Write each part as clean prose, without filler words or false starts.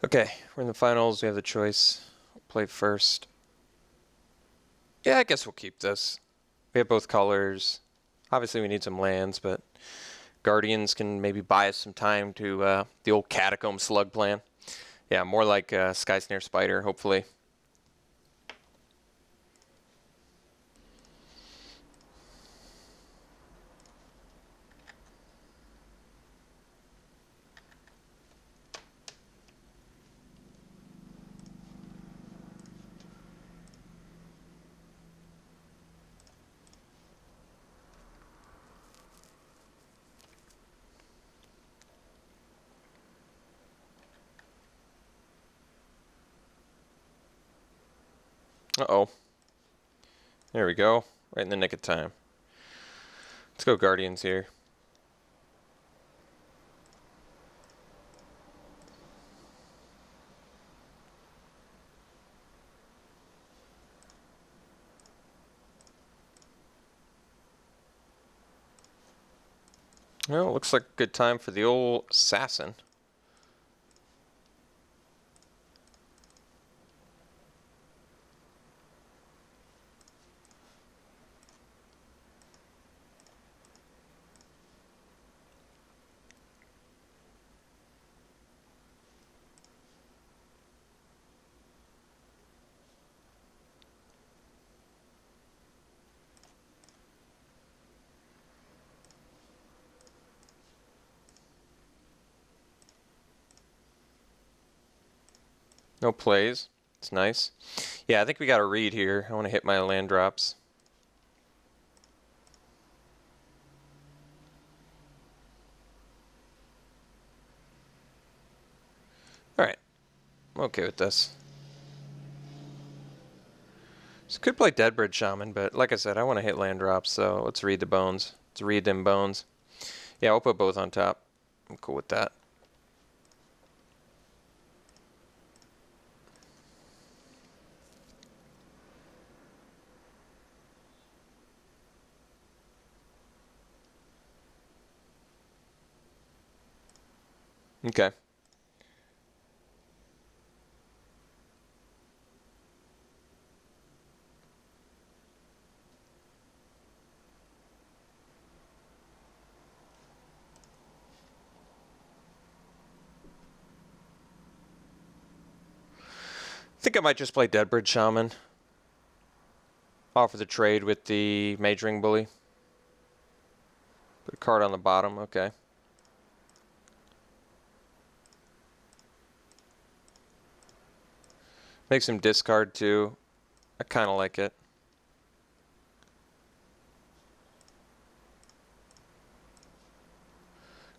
Okay, we're in the finals. We have the choice. We'll play first. Yeah, I guess we'll keep this. We have both colors. Obviously, we need some lands, but Guardians can maybe buy us some time to the old Catacomb Slug plan. Yeah, more like Sky Snare Spider, hopefully. Uh-oh. There we go. Right in the nick of time. Let's go Guardians here. Well, looks like a good time for the old Assassin. No plays. It's nice. Yeah, I think we got a read here. I want to hit my land drops. Alright. I'm okay with this. So could play Deadbridge Shaman, but like I said, I want to hit land drops, so let's read the bones. Let's read them bones. Yeah, we'll put both on top. I'm cool with that. Okay. I think I might just play Deadbridge Shaman. Offer the trade with the Mage Ring Bully. Put a card on the bottom, okay. Makes him discard too. I kind of like it.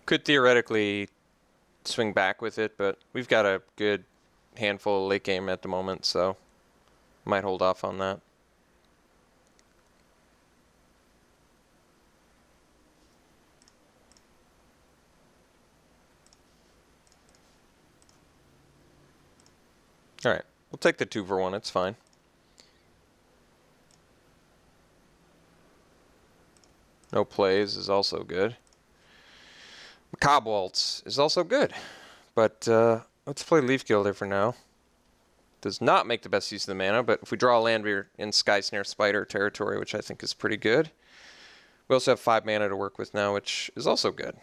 Could theoretically swing back with it, but we've got a good handful late game at the moment, so might hold off on that. Alright, we'll take the 2 for 1, it's fine. No plays is also good. Macabre Waltz is also good, but let's play Leaf Gilder for now. Does not make the best use of the mana, but if we draw a land, we're in Sky Snare Spider territory, which I think is pretty good. We also have 5 mana to work with now, which is also good.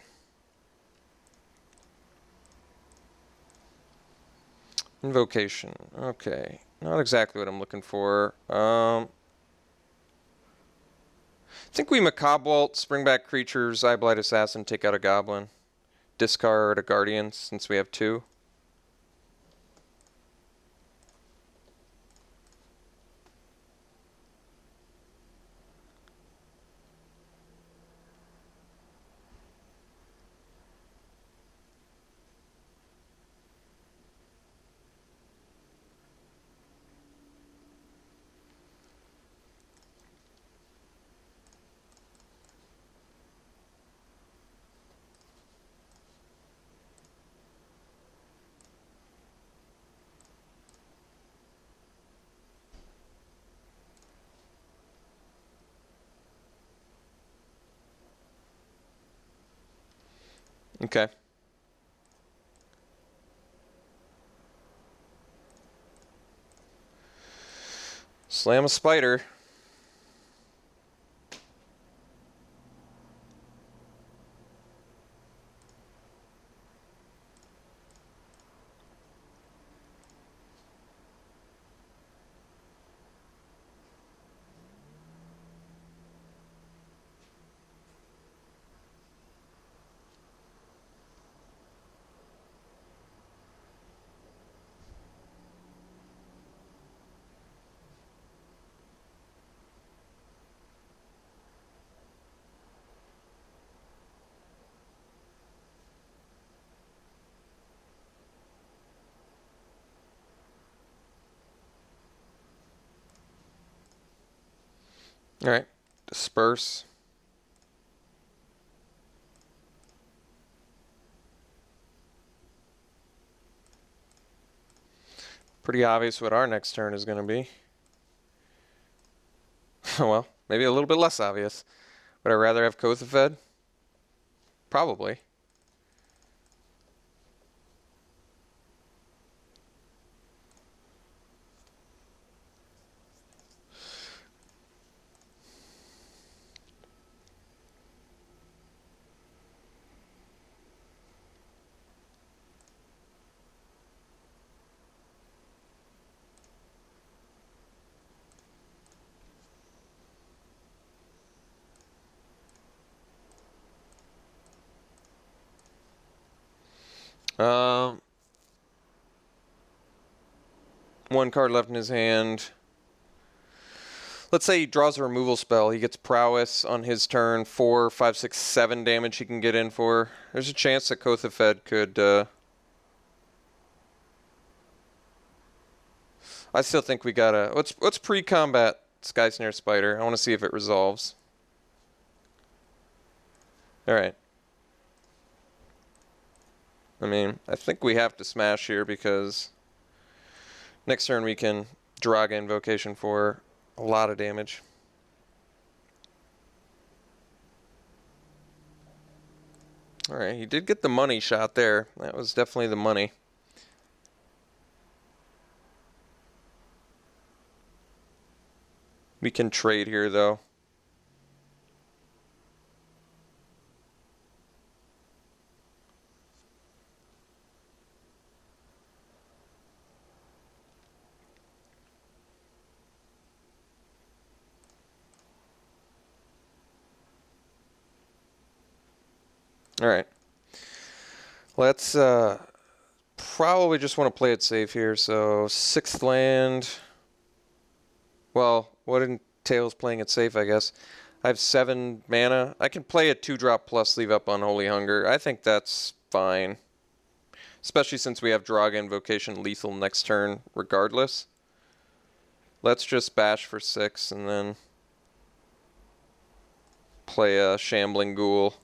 Invocation. Okay. Not exactly what I'm looking for. I think we Macabre Waltz, bring back creatures, Eyeblight Assassin, take out a Goblin. Discard a Guardian since we have 2. Okay. Slam a spider. All right, disperse. Pretty obvious what our next turn is going to be. Well, maybe a little bit less obvious. Would I rather have Kothafed? Probably. One card left in his hand. Let's say he draws a removal spell. He gets prowess on his turn. 4, 5, 6, 7 damage he can get in for. There's a chance that Kothafed could... I still think we gotta... Let's pre-combat Sky Snare Spider. I want to see if it resolves. Alright. I mean, I think we have to smash here because... Next turn we can Draga Invocation for a lot of damage. Alright, he did get the money shot there. That was definitely the money. We can trade here, though. Alright. Let's probably just want to play it safe here. So, 6th land. Well, what entails playing it safe, I guess. I have 7 mana. I can play a 2-drop plus leave up Unholy Hunger. I think that's fine. Especially since we have Draga Invocation lethal next turn regardless. Let's just bash for 6 and then play a Shambling Ghoul.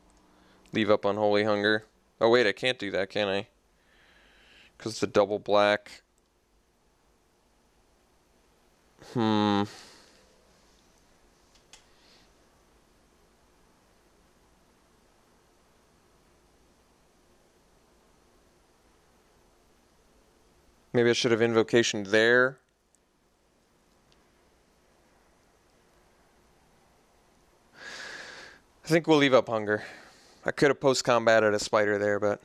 Leave up Unholy Hunger. Oh wait, I can't do that, can I? Because it's a double black. Maybe I should have Invocation there. I think we'll leave up Hunger. I could have post-combated a spider there, but...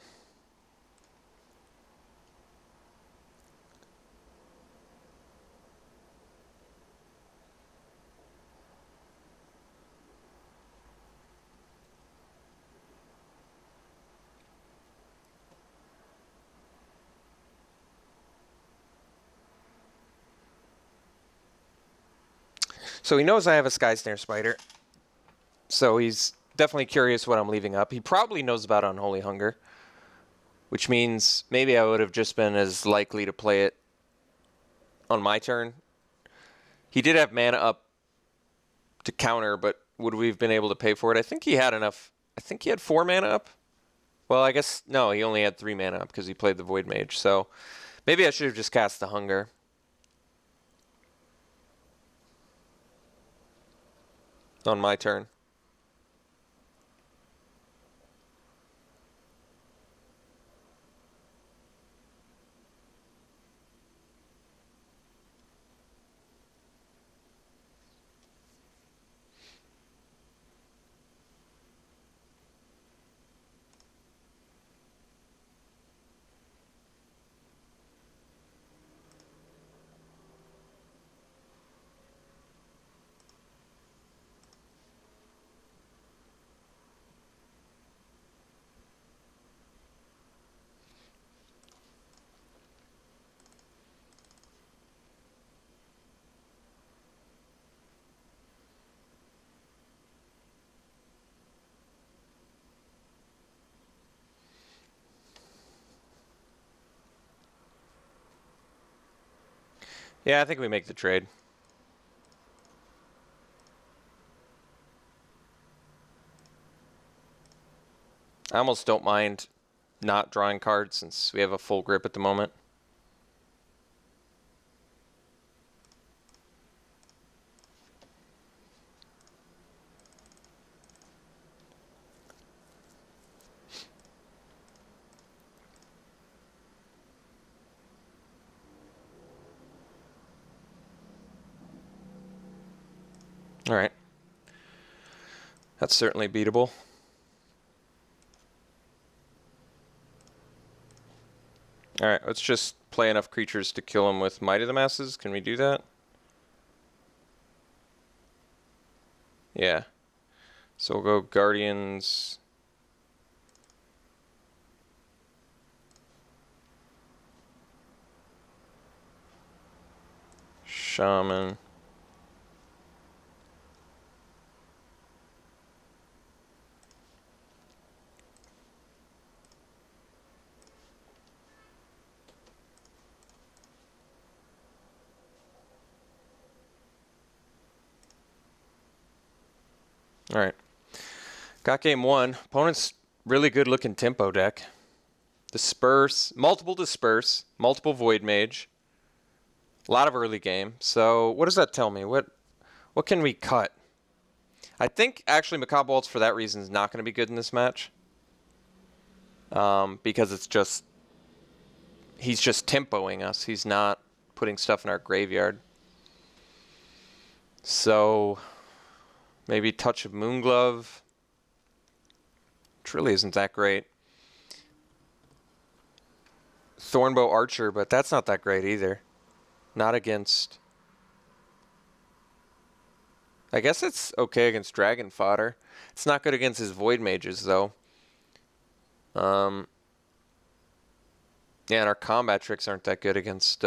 So he knows I have a Sky Snare Spider. So he's definitely curious what I'm leaving up. He probably knows about Unholy Hunger, which means maybe I would have just been as likely to play it on my turn. He did have mana up to counter, but would we have been able to pay for it? I think he had enough. I think he had 4 mana up. Well, I guess, no, he only had 3 mana up because he played the Void Mage. So maybe I should have just cast the Hunger. On my turn. Yeah, I think we make the trade. I almost don't mind not drawing cards since we have a full grip at the moment. All right. That's certainly beatable. All right, let's just play enough creatures to kill him with Might of the Masses. Can we do that? Yeah. So we'll go Guardians. Shaman. All right. Got game one. Opponent's really good looking tempo deck. Disperse, multiple Void Mage. A lot of early game. So what does that tell me? What can we cut? I think actually Macabre Waltz for that reason is not going to be good in this match. Because it's just, he's just tempoing us. He's not putting stuff in our graveyard. So maybe Touch of Moonglove. Which really isn't that great. Thornbow Archer, but that's not that great either. Not against... I guess it's okay against Dragon Fodder. It's not good against his Void Mages, though. Yeah, and our combat tricks aren't that good against...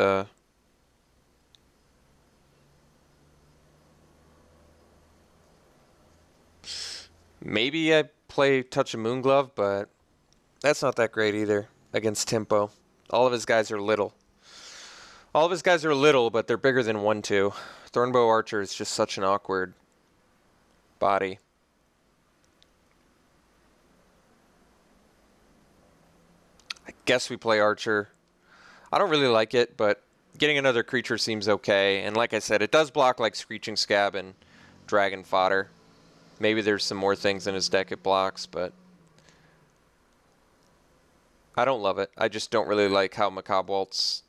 Maybe I play Touch of Moonglove, but that's not that great either against tempo. All of his guys are little. All of his guys are little, but they're bigger than 1/2. Thornbow Archer is just such an awkward body. I guess we play Archer. I don't really like it, but getting another creature seems okay. And like I said, it does block like Screeching Scab and Dragon Fodder. Maybe there's some more things in his deck it blocks, but I don't love it. I just don't really like how Macabre Waltz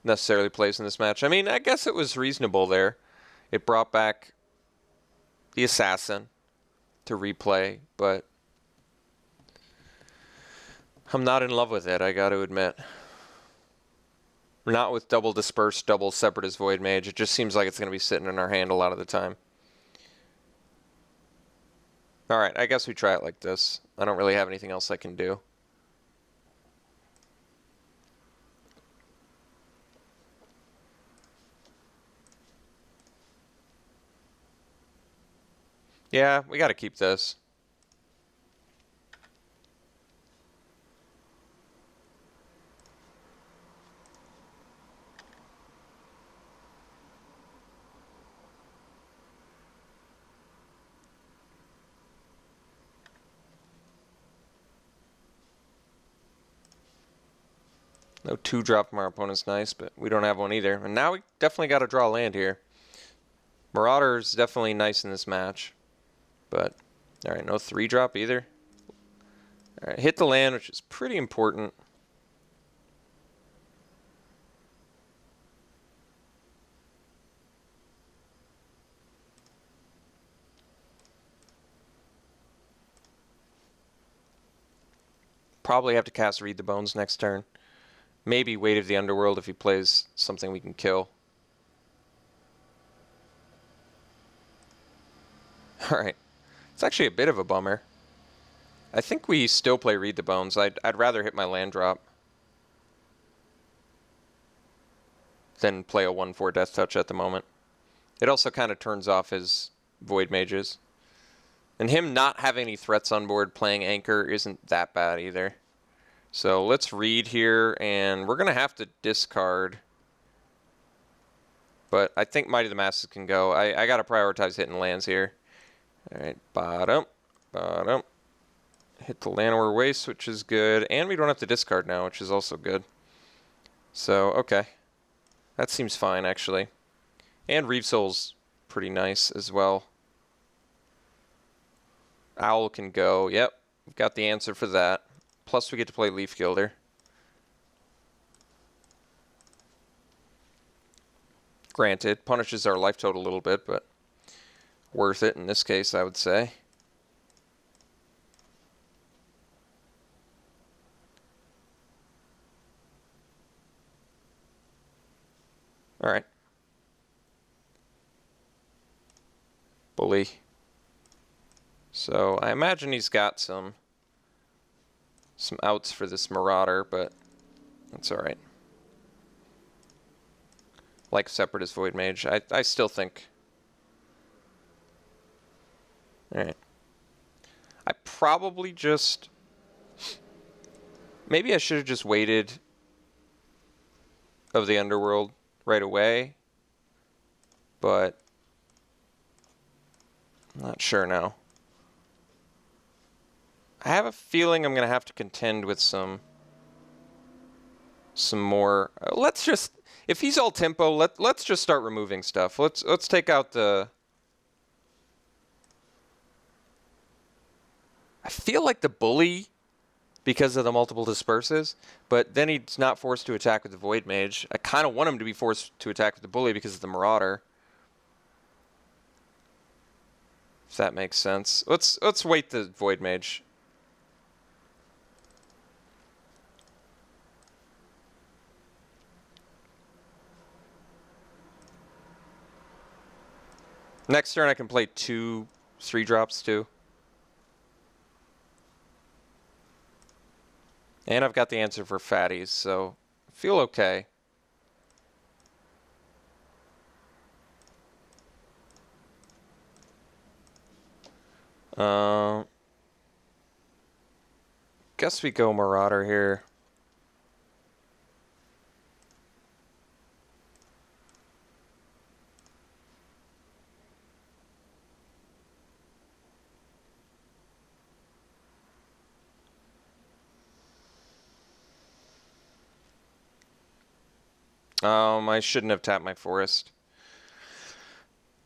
necessarily plays in this match. I mean, I guess it was reasonable there. It brought back the Assassin to replay, but I'm not in love with it, I got to admit. Not with double Disperse, double Separatist Void Mage. It just seems like it's going to be sitting in our hand a lot of the time. Alright, I guess we try it like this. I don't really have anything else I can do. Yeah, we got to keep this. No 2-drop from our opponent's nice, but we don't have one either. And now we definitely got to draw land here. Marauder's definitely nice in this match. But, alright, no 3-drop either. Alright, hit the land, which is pretty important. Probably have to cast Read the Bones next turn. Maybe Weight of the Underworld if he plays something we can kill. Alright. It's actually a bit of a bummer. I think we still play Read the Bones. I'd rather hit my land drop than play a 1/4 Death Touch at the moment. It also kind of turns off his Void Mages. And him not having any threats on board playing Anchor isn't that bad either. So let's read here, and we're going to have to discard But I think Mighty the Masses can go. I got to prioritize hitting lands here. All right, bottom. Hit the Llanowar Waste, which is good. And we don't have to discard now, which is also good. So, okay. That seems fine, actually. And Reeve Soul's pretty nice as well. Owl can go. Yep, we've got the answer for that. Plus, we get to play Leaf Gilder. Granted, punishes our life total a little bit, but worth it in this case, I would say. All right. Bully. So I imagine he's got some outs for this Marauder, but that's all right. Like Separatist Void Mage, I still think. All right. I probably just maybe I should have just waited of the Underworld right away, but I'm not sure now. I have a feeling I'm going to have to contend with some more. Let's just, if he's all tempo, let's just start removing stuff. Let's take out the. I feel like the Bully, because of the multiple disperses, but then he's not forced to attack with the Void Mage. I kind of want him to be forced to attack with the Bully because of the Marauder. If that makes sense. Let's wait the Void Mage. Next turn I can play 2 3-drops too. And I've got the answer for fatties, so I feel okay. Guess we go Marauder here. I shouldn't have tapped my forest.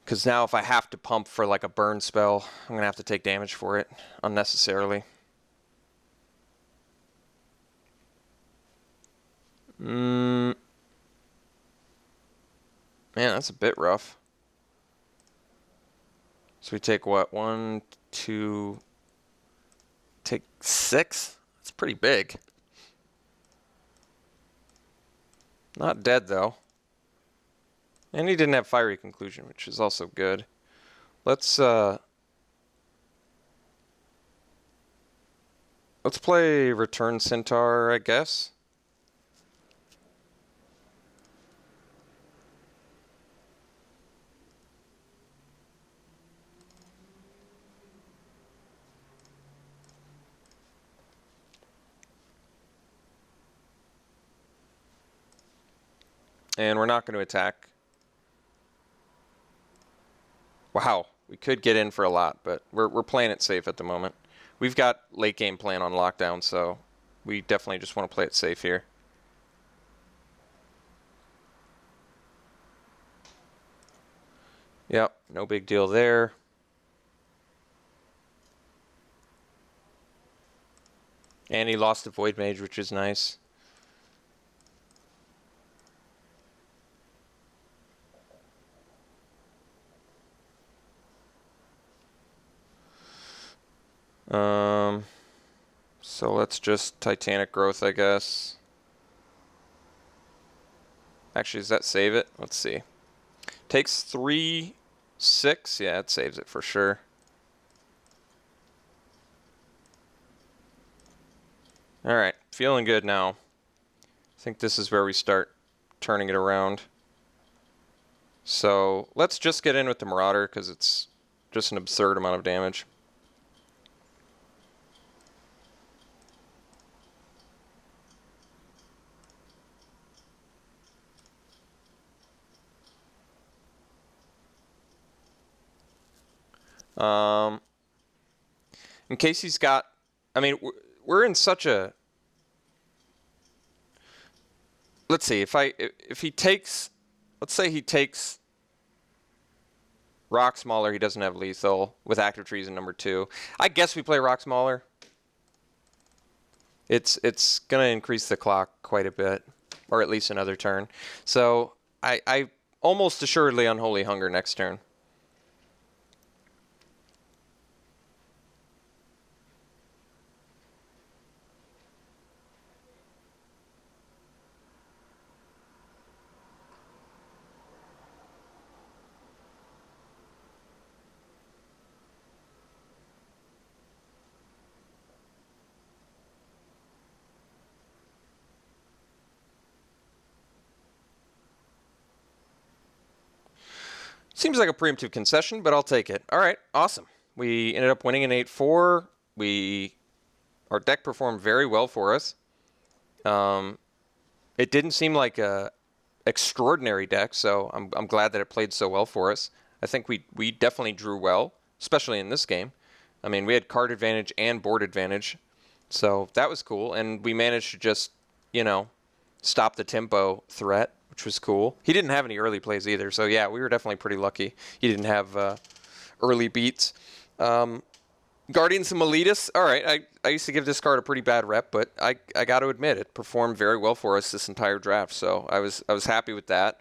Because now if I have to pump for like a burn spell, I'm going to have to take damage for it unnecessarily. Man, that's a bit rough. So we take what? 1, 2... Take 6? That's pretty big. Not dead, though. And he didn't have Fiery Conclusion, which is also good. Let's play Return Centaur, I guess. And we're not going to attack. Wow, we could get in for a lot, but we're playing it safe at the moment. We've got late game plan on lockdown, so we definitely just want to play it safe here. Yep, no big deal there. And he lost the Void Mage, which is nice. So let's just Titanic Growth, I guess. Actually, does that save it? Let's see. Takes 3, 6. Yeah, it saves it for sure. Alright, feeling good now. I think this is where we start turning it around. So let's just get in with the Marauder because it's just an absurd amount of damage. In case he's got, I mean, we're in such a. Let's see if he takes, let's say he takes Rock Smaller. He doesn't have lethal with Active Treason number 2. I guess we play Rock Smaller. It's gonna increase the clock quite a bit, or at least another turn. So I almost assuredly Unholy Hunger next turn. Seems like a preemptive concession, but I'll take it. All right, awesome. We ended up winning an 8-4. Our deck performed very well for us. It didn't seem like a extraordinary deck, so I'm glad that it played so well for us. I think we definitely drew well, especially in this game. I mean, we had card advantage and board advantage, so that was cool. And we managed to just, stop the tempo threat, which was cool. He didn't have any early plays either, so yeah, we were definitely pretty lucky. He didn't have early beats. Guardians of Meletus, all right, I used to give this card a pretty bad rep, but I got to admit, it performed very well for us this entire draft, so I was happy with that.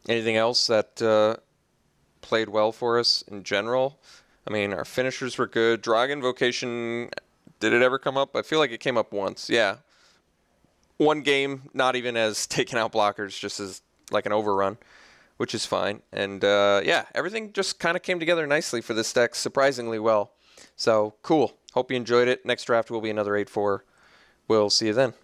Anything else that played well for us in general? I mean, our finishers were good. Dragon Vocation, did it ever come up? I feel like it came up once, yeah. One game, not even as taking out blockers, just as like an overrun, which is fine. And yeah, everything just kind of came together nicely for this deck, surprisingly well. So cool. Hope you enjoyed it. Next draft will be another 8-4. We'll see you then.